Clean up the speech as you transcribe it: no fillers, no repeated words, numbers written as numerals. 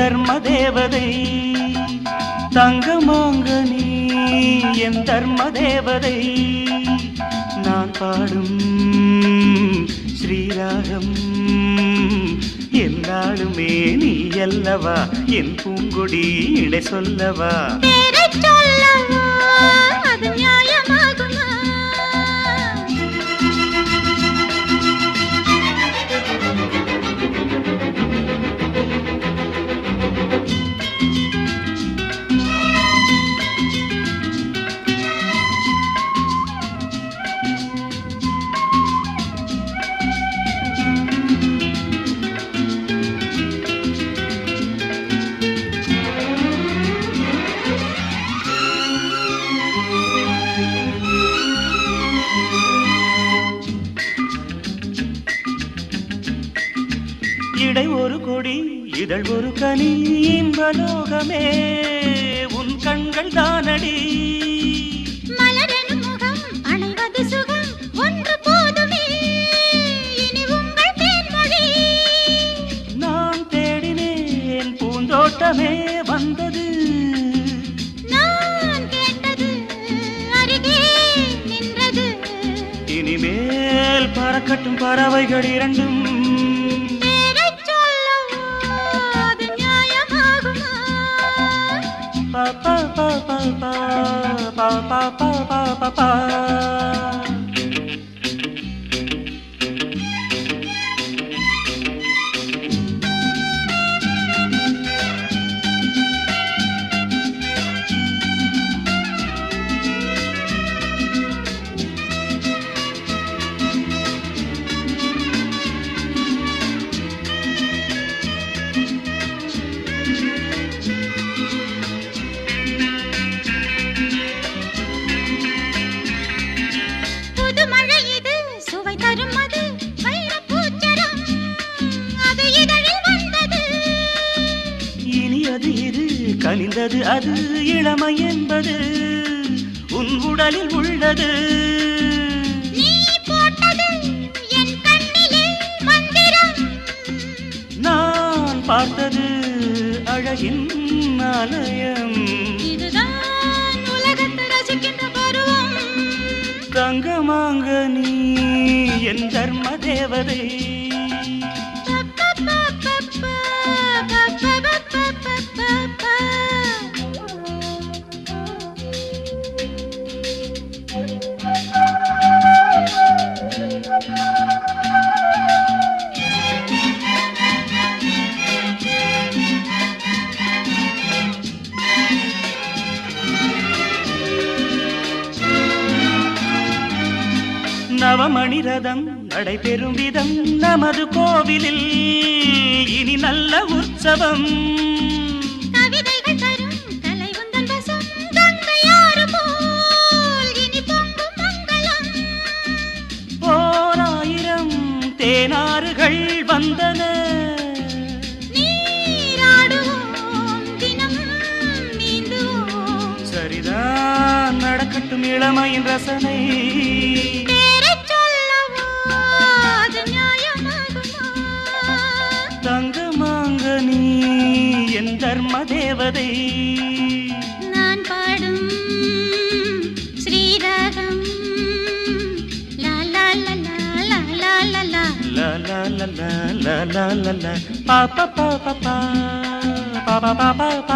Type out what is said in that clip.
தர்ம தேவதை தங்கமாங்க நீ என் தர்ம தேவதை நான் பாடும் ஸ்ரீராகம் எல்லாருமே நீ அல்லவா என் பூங்கொடி இடை சொல்லவா அது நியாயமாகுமா இடை ஒரு கொடி இதழ் ஒரு கனி இன்பலோகமே உன் கண்கள் தானடி மலரெனும் முகம் அணைவது சுகம் ஒன்று போதுமே இனி உங்கள் தேன்மொழி நான் தேடினேன் பூந்தோட்டமே வந்தது நான் கேட்டது அருகே நின்றது இனிமேல் பறக்கட்டும் பறவைகள் இரண்டும் pa pa pa pa pa pa pa pa pa pa pa கனிந்தது அது இளமை என்பது உன் உடலில் உள்ளது நீ போட்டது என் கண்ணிலே மந்திரம் நான் பார்த்தது அழகின் ஆலயம் இதுதான் உலகத்தை ரசிக்கின்ற பருவம் தங்கமாங்க நீ என் தர்ம தேவதை நவமணி ரதம் நடைபெறும் விதம் நமது கோவிலில் இனி நல்ல உற்சவம் கவிதைகள் தரும் கலை உந்தன் வசம் கங்கையாறு போல் இனி பொங்கும் மங்களம் ஓராயிரம் தேனாறுகள் வந்தன நீராடுவோம் தினம் நீந்துவோம் சரிதான் நடக்கட்டும் இளமையின் ரசனை தங்கமாங்க நீ என் தர்ம தேவதை நான் பாடும் ஸ்ரீராகம் லா லா லா லா லா லா லா லா la la la la la la la la pa pa pa pa pa pa pa pa pa